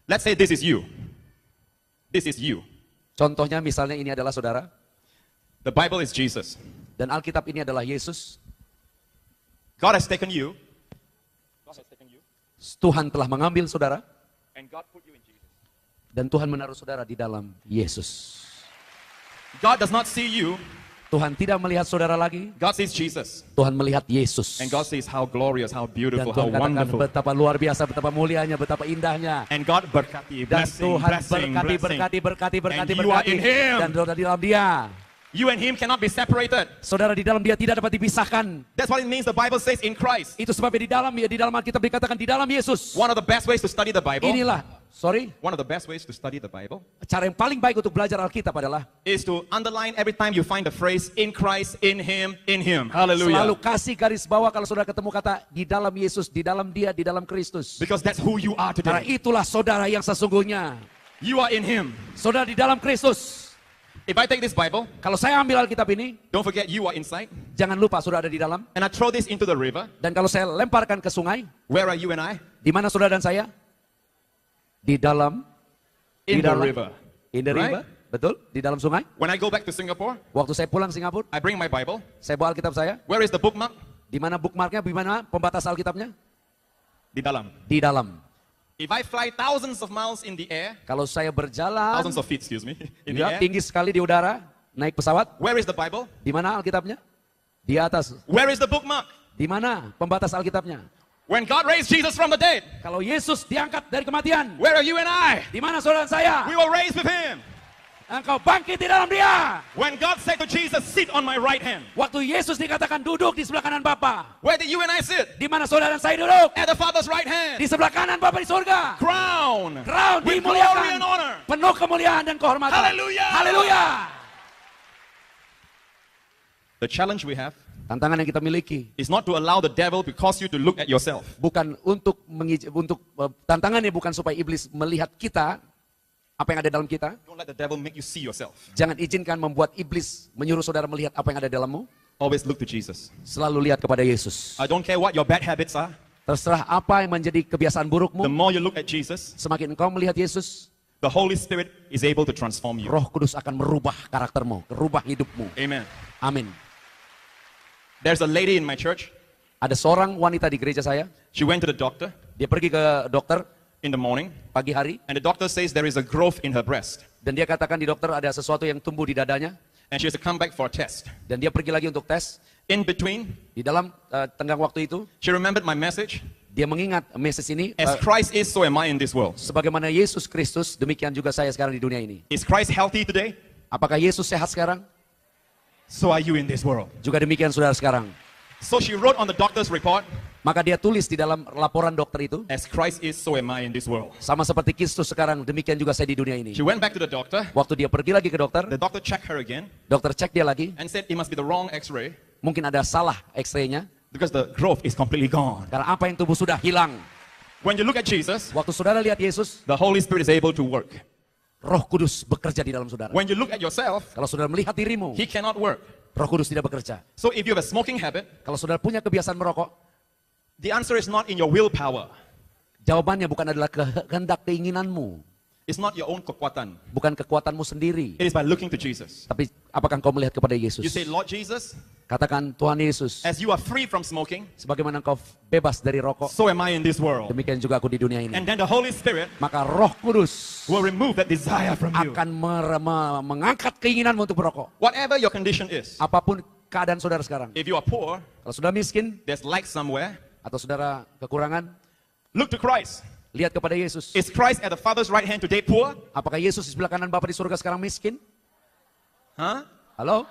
Let's say this is you. This is you. Contohnya misalnya ini adalah saudara, The Bible is Jesus. dan Alkitab ini adalah Yesus. God has taken you. God has taken you. Tuhan telah mengambil saudara, And God put you in Jesus. dan Tuhan menaruh saudara di dalam Yesus. God does not see you. Tuhan tidak melihat saudara lagi, God sees Jesus. Tuhan melihat Yesus. And God sees how glorious, how Dan beautiful, how Tuhan katakan wonderful. betapa luar biasa, betapa mulianya, betapa indahnya. And God berkati, Dan blessing, Tuhan blessing, berkati, blessing. berkati, And you are in Him. dan saudara di dalam Dia. You and Him cannot be separated. Saudara di dalam Dia tidak dapat dipisahkan. That's what it means the Bible says in Christ. Itu sebabnya di dalam Alkitab dikatakan di dalam Yesus. One of the best ways to study the Bible, One of the best ways to study the Bible cara yang paling baik untuk belajar Alkitab adalah is to underline every time you find the phrase in Christ, in Him, in Him. selalu Hallelujah. kasih garis bawah kalau saudara ketemu kata di dalam Yesus, di dalam Dia, di dalam Kristus. Because that's who you are Karena today. itulah saudara yang sesungguhnya. You are in Him. Saudara di dalam Kristus. If I take this Bible, Kalau saya ambil Alkitab ini, don't forget you are inside. jangan lupa saudara ada di dalam. And I throw this into the river. Dan kalau saya lemparkan ke sungai, Where are you and I? di mana saudara dan saya? Di dalam. In Di the dalam. river. In the Right? river. Betul, di dalam sungai. When I go back to Singapore, Waktu saya pulang Singapura, I bring my Bible. saya bawa Alkitab saya. Where is the bookmark? Di mana bookmarknya, di mana pembatas Alkitabnya? Di dalam. Di dalam. If I fly thousands of miles in the air, Kalau saya berjalan, thousands of feet, excuse me, in the ya, air, tinggi sekali di udara, naik pesawat, where is the Bible? di mana Alkitabnya? Di atas. Where is the bookmark? Di mana pembatas Alkitabnya? When God raised Jesus from the dead, Kalau Yesus diangkat dari kematian, where are you and I? di mana saudara dan saya? We were raised with Him. Engkau bangkit di dalam Dia. When God said to Jesus, sit on my right hand, Waktu Yesus dikatakan duduk di sebelah kanan Bapa, where did you and I sit? di mana saudara dan saya duduk? At the Father's right hand. Di sebelah kanan Bapa di surga. Crown. Crown With glory dimuliakan, and honor. penuh kemuliaan dan kehormatan. Haleluya. Haleluya. The challenge we have Tantangan yang kita miliki is not to allow the devil to cause you to look at yourself. bukan tantangannya bukan supaya iblis melihat kita, apa yang ada dalam kita. Don't let the devil make you see yourself. Jangan izinkan membuat iblis menyuruh saudara melihat apa yang ada dalammu. Always look to Jesus. Selalu lihat kepada Yesus. I don't care what your bad habits are. Terserah apa yang menjadi kebiasaan The burukmu, more you look at Jesus, semakin engkau melihat Yesus, the Holy Spirit is able to transform you. Roh Kudus akan merubah karaktermu, merubah hidupmu. Amen. Amin. There's a lady in my church. Ada seorang wanita di gereja saya, She went to the doctor dia pergi ke dokter in the morning, pagi hari, and the doctor says there is a growth in her breast, dan dia katakan di dokter ada sesuatu yang tumbuh di dadanya, and she has to come back for a test. dan dia pergi lagi untuk tes. In between, Di dalam tenggang waktu itu, she remembered my message. dia mengingat message ini, As Christ is, so am I in this world. sebagaimana Yesus Kristus, demikian juga saya sekarang di dunia ini. Is Christ healthy today? Apakah Yesus sehat sekarang? So are you in this world. Juga demikian saudara sekarang. So she wrote on the doctor's report, Maka dia tulis di dalam laporan dokter itu, as Christ is, so am I in this world. sama seperti Kristus sekarang, demikian juga saya di dunia ini. She went back to the doctor. Waktu dia pergi lagi ke dokter, The doctor checked her again dokter cek dia lagi, and said it must be the wrong x-ray mungkin ada salah X-ray-nya, because the growth is completely gone. karena apa yang tubuh sudah hilang. When you look at Jesus, Waktu saudara lihat Yesus, the Holy Spirit is able to work. Roh Kudus bekerja di dalam saudara. When you look at yourself, Kalau saudara melihat dirimu, He cannot work. Roh Kudus tidak bekerja. So if you have a smoking habit, Kalau saudara punya kebiasaan merokok, the answer is not in your willpower. jawabannya bukan adalah kehendak keinginanmu, It's not your own kekuatan. bukan kekuatanmu sendiri, It is by looking to Jesus. tapi apakah engkau melihat kepada Yesus? You say, Lord Jesus, Katakan, Tuhan Yesus, as you are free from smoking, sebagaimana engkau bebas dari rokok, so am I in this world. demikian juga aku di dunia ini. And then the Holy Spirit Maka Roh Kudus will remove that desire from you. akan mengangkat keinginanmu untuk berokok. Whatever your condition is, Apapun keadaan saudara sekarang. if you are poor, Kalau saudara miskin, there's lack somewhere, atau saudara kekurangan, look to Christ. lihat kepada Yesus. Is Christ at the Father's right hand today poor? Apakah Yesus di sebelah kanan Bapa di surga sekarang miskin? Huh? Halo?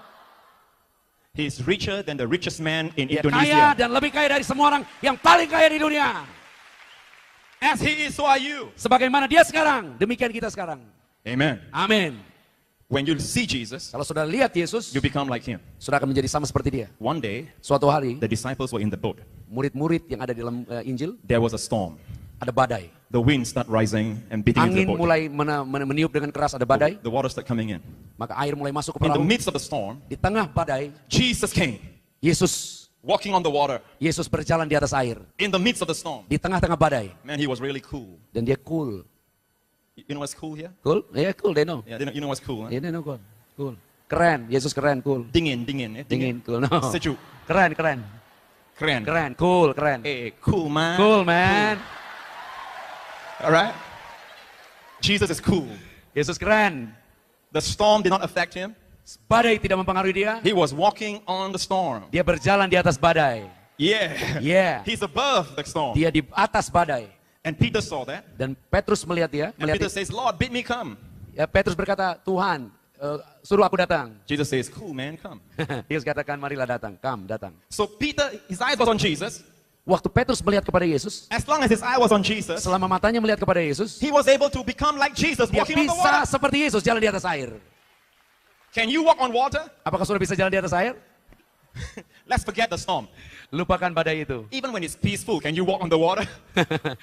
He is richer than the richest man in Dia kaya Indonesia. dan lebih kaya dari semua orang yang paling kaya di dunia. As He is, so are you. Sebagaimana dia sekarang, demikian kita sekarang. Amen. Amin. When you see Jesus, Kalau saudara lihat Yesus, you become like Him. saudara akan menjadi sama seperti dia. One day, Suatu hari, the disciples were in the boat. murid-murid yang ada di dalam Injil, There was a storm. ada badai. The wind started rising and beating into Angin the boat. mulai meniup dengan keras, ada badai. The water started coming in. Maka air mulai masuk ke In the perahu. midst of the storm, Di tengah badai, Jesus came, Yesus walking on the water. Yesus berjalan di atas air. In the midst of the storm, Di tengah-tengah badai. man, He was really cool. Dan dia cool. You know what's cool here? Cool? Yeah, cool, they know. Yeah, you know what's cool, huh? Yeah, they know cool. Cool. Keren, Yesus keren, cool. Dingin. Dingin, cool. No. Sejuk. Keren. Keren. Cool, keren. Hey, cool, man. Cool, man. All right? Jesus is cool. Yesus keren. The storm did not affect him. Badai tidak mempengaruhi dia. He was walking on the storm. Dia berjalan di atas badai. Yeah. Yeah. He's above the storm. Dia di atas badai. And Peter saw that. Dan Petrus melihat dia. And Peter says, Lord, bid me come. Ya, Petrus berkata, Tuhan, suruh aku datang. Jesus says, cool, man, come. Yesus katakan, marilah datang. Come, datang. So Peter, his eyes was on Jesus. Waktu Petrus melihat kepada Yesus, As long as his eye was on Jesus, selama matanya melihat kepada Yesus, he was able to become like Jesus, dia walking on the bisa water. seperti Yesus jalan di atas air. Can you walk on water? Apakah sudah bisa jalan di atas air? Let's forget the storm. Lupakan badai itu. Even when it's peaceful, can you walk on the water?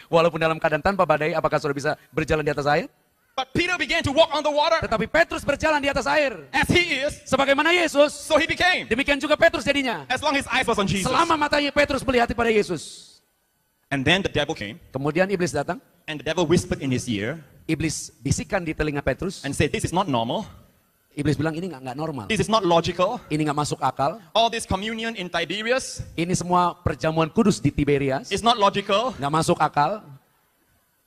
Walaupun dalam keadaan tanpa badai, apakah sudah bisa berjalan di atas air? But Peter began to walk on the water Tetapi Petrus berjalan di atas air. as he is, Sebagaimana Yesus, so he became. demikian juga Petrus jadinya. As long as his eyes was on Jesus. Selama matanya Petrus melihat kepada Yesus. And then the devil came, Kemudian iblis datang. and the devil whispered in his ear Iblis bisikan di telinga Petrus. and said, this is not normal. Iblis bilang ini nggak normal. This is not logical. Ini nggak masuk akal. All this communion in Tiberias Ini semua perjamuan kudus di Tiberias. is not logical. Nggak masuk akal.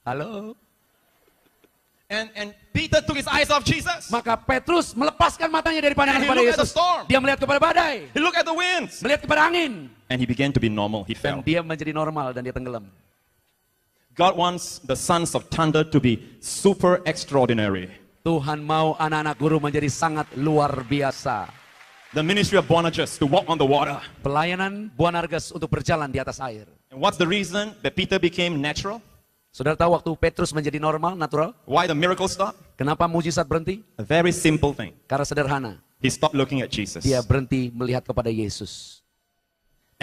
Halo. And Peter took his eyes off Jesus. Maka Petrus melepaskan matanya dari pandangan And he kepada looked at the Yesus. storm. Dia melihat kepada badai. He looked at the winds. Melihat kepada angin. And he began to be normal. He Dan fell. dia menjadi normal dan dia tenggelam. God wants the sons of thunder to be super extraordinary. Tuhan mau anak-anak guru menjadi sangat luar biasa. The ministry of Boanerges to walk on the water. Pelayanan Boanerges untuk berjalan di atas air. And what's the reason that Peter became natural? Saudara tahu waktu Petrus menjadi normal, natural? Why the miracle stopped? Kenapa mujizat berhenti? A very simple thing. Karena sederhana. He stopped looking at Jesus Dia berhenti melihat kepada Yesus.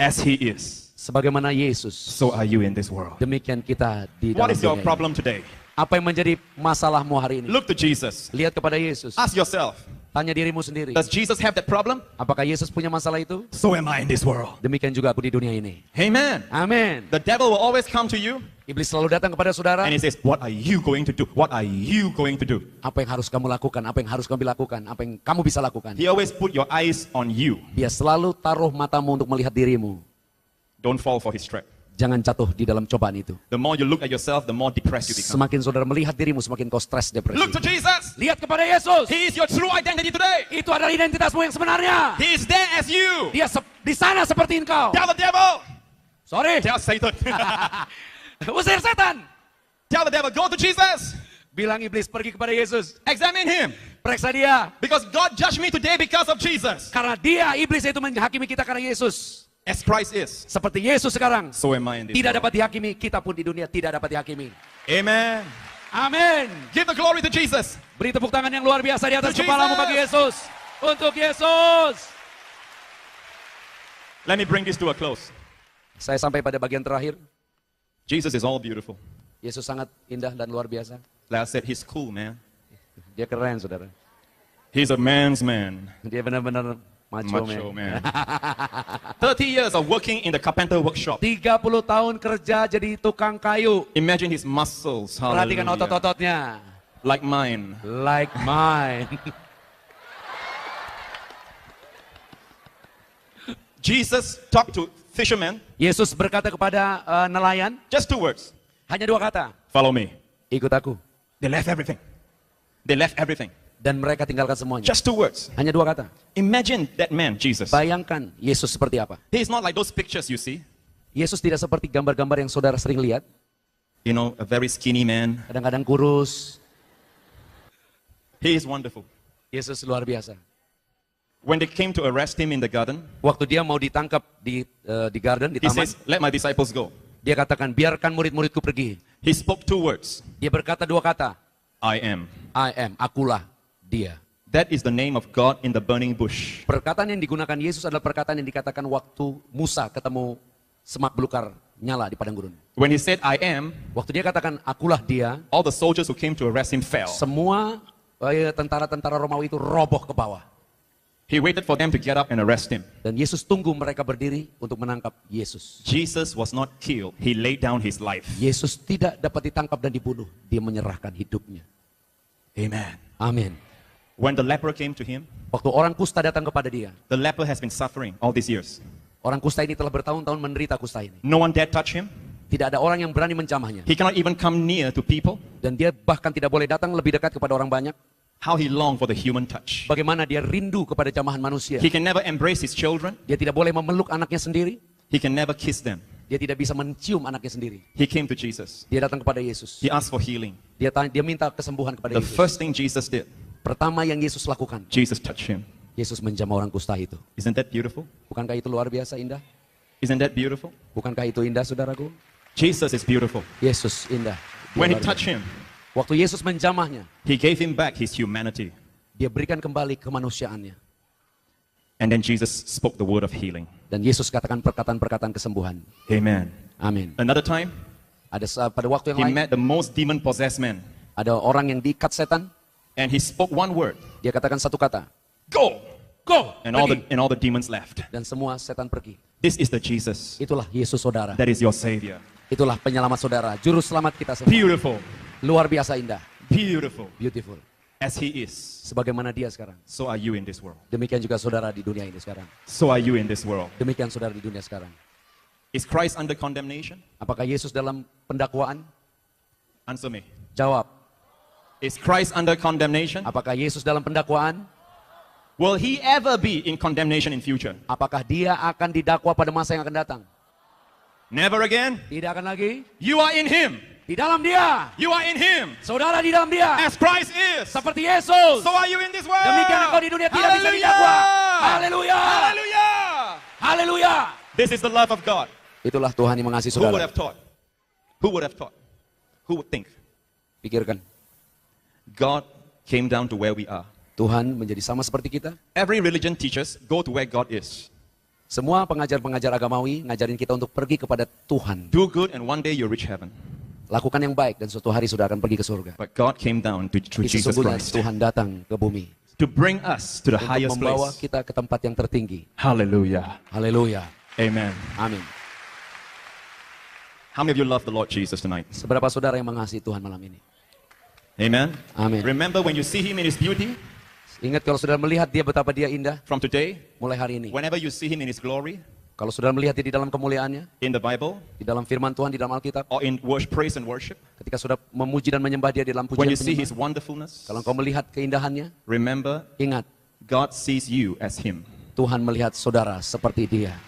as he is. Sebagaimana Yesus, So are you in this world. demikian kita di What dalam is your dunia ini. problem today? Apa yang menjadi masalahmu hari ini? Look to Jesus. Lihat kepada Yesus. Ask yourself, Tanya dirimu sendiri. does Jesus have that problem? Apakah Yesus punya masalah itu? So am I in this world. Demikian juga aku di dunia ini. Amen. Amin. The devil will always come to you Iblis selalu datang kepada saudara. and he says, what are you going to do? What are you going to do? Apa yang harus kamu lakukan? Apa yang harus kamu lakukan? Apa yang kamu bisa lakukan? He always put your eyes on you. Dia selalu taruh matamu untuk melihat dirimu. Don't fall for his trap. Jangan jatuh di dalam cobaan itu. The more you look at yourself, the more depressed you become. Semakin saudara melihat dirimu, semakin kau stres depresi. Look to Jesus. Lihat kepada Yesus. He is your true identity today. Itu adalah identitasmu yang sebenarnya. He is there as you. Dia di sana seperti engkau. Tell the devil. Sorry. Tell Satan. Usir setan. Tell the devil, go to Jesus. Bilang iblis pergi kepada Yesus. Examine him. Periksa dia. Because God judged me today because of Jesus. Karena dia, iblis itu menghakimi kita karena Yesus. As Christ is, Seperti Yesus sekarang. so am I in this Tidak world. dapat dihakimi, kita pun di dunia tidak dapat dihakimi. Amen. Amin. Give the glory to Jesus. Beri tepuk tangan yang luar biasa di atas To kepalamu Jesus. bagi Yesus. Untuk Yesus. Let me bring this to a close. Saya sampai pada bagian terakhir. Jesus is all beautiful. Yesus sangat indah dan luar biasa. Like I said, he's cool, man. Dia keren, saudara. He's a man's man. Dia benar-benar macho, Macho man. man. 30 years of working in the carpenter workshop. 30 tahun kerja jadi tukang kayu. Imagine his muscles. Perhatikan Hallelujah. otot-ototnya. Like mine. Like mine. Jesus talked to fishermen. Yesus berkata kepada nelayan, Just 2 words. hanya 2 kata. Follow me. Ikut aku. They left everything. They left everything. Dan mereka tinggalkan semuanya. Just 2 words. Hanya 2 kata. Imagine that man, Jesus. Bayangkan Yesus seperti apa. He's not like those pictures you see. Yesus tidak seperti gambar-gambar yang saudara sering lihat. You know, a very skinny man. Kadang-kadang kurus. He is wonderful. Yesus luar biasa. When they came to arrest him in the garden, Waktu dia mau ditangkap di garden, di he taman, says, let my disciples go. dia katakan, biarkan murid-muridku pergi. He spoke 2 words. Dia berkata 2 kata. I am. I am, akulah dia. That is the name of God in the burning bush. Perkataan yang digunakan Yesus adalah perkataan yang dikatakan waktu Musa ketemu semak belukar nyala di padang gurun. When he said, I am, Waktu dia katakan, akulah dia, all the soldiers who came to arrest him fell. semua tentara-tentara Romawi itu roboh ke bawah. He waited for them to get up and arrest him. Dan Yesus tunggu mereka berdiri untuk menangkap Yesus. Jesus was not killed. He laid down his life. Yesus tidak dapat ditangkap dan dibunuh. Dia menyerahkan hidupnya. Amen. Amin. When the leper came to him, Waktu orang kusta datang kepada dia, the leper has been suffering all these years. orang kusta ini telah bertahun-tahun menderita kusta ini. No one dared touch him. Tidak ada orang yang berani menjamahnya. He cannot even come near to people. Dan dia bahkan tidak boleh datang lebih dekat kepada orang banyak. How he longed for the human touch. Bagaimana dia rindu kepada jamahan manusia. He can never embrace his children. Dia tidak boleh memeluk anaknya sendiri. He can never kiss them. Dia tidak bisa mencium anaknya sendiri. He came to Jesus. Dia datang kepada Yesus. He asked for healing. Dia minta kesembuhan kepada The Yesus. first thing Jesus did, Pertama yang Yesus lakukan, Jesus touched him. Yesus menjamah orang kusta itu. Isn't that beautiful? Bukankah itu luar biasa indah? Isn't that beautiful? Bukankah itu indah, saudaraku? Jesus is beautiful. Yesus indah. Dia When he luar biasa. touched him, Waktu Yesus menjamahnya, he gave him back his humanity. dia berikan kembali kemanusiaannya. And then Jesus spoke the word of healing. Dan Yesus katakan perkataan-perkataan kesembuhan. Amen. Amin. Another time, Pada waktu yang he lain, met the most demon-possessed man. ada orang yang diikat setan. And he spoke one word, Dia katakan satu kata, go! go, And all pergi. the demons left. Dan semua setan pergi. This is the Jesus Itulah Yesus, saudara. that is your Savior. Itulah penyelamat saudara, juru selamat kita semua. Beautiful, Luar biasa indah, beautiful. beautiful. As he is, Sebagaimana dia sekarang. so are you in this world. Demikian juga saudara di dunia ini sekarang. So are you in this world. Demikian saudara di dunia sekarang. Is Christ under condemnation? Apakah Yesus dalam pendakwaan? Answer me. Jawab. Is Christ under condemnation? Apakah Yesus dalam pendakwaan? Will he ever be in condemnation in future? Apakah dia akan didakwa pada masa yang akan datang? Never again. Tidak akan lagi. You are in him. Di dalam dia. You are in him. Saudara di dalam dia. As Christ is. Seperti Yesus. So are you in this world. Demikian engkau di dunia tidak bisa didakwa. Haleluya. Hallelujah. Haleluya. This is the love of God. Itulah Tuhan yang mengasihi Who would saudara. have thought? Who would have thought? Who would think? Pikirkan. God came down to where we are. Tuhan menjadi sama seperti kita. Every religion teaches go to where God is. Semua pengajar-pengajar agamawi ngajarin kita untuk pergi kepada Tuhan. Do good and one day you'll reach heaven. Lakukan yang baik dan suatu hari sudah akan pergi ke surga. But God came down through Itu Jesus sesungguhnya Christ Tuhan datang ke bumi to bring us to the untuk highest membawa place. kita ke tempat yang tertinggi. Hallelujah. Haleluya. Amen. Amin. How many of you love the Lord Jesus tonight? Seberapa saudara yang mengasihi Tuhan malam ini? Amen. Amin. Remember when you see him in his beauty Ingat kalau saudara melihat dia betapa dia indah from today, mulai hari ini. whenever you see him in his glory Kalau saudara melihat dia di dalam kemuliaannya, in the Bible di dalam firman Tuhan, di dalam Alkitab, or in worship, praise and worship, ketika saudara memuji dan menyembah dia di dalam when pujian you see penyembah, his wonderfulness, kalau engkau melihat keindahannya, remember ingat God sees you as him. Tuhan melihat saudara seperti dia.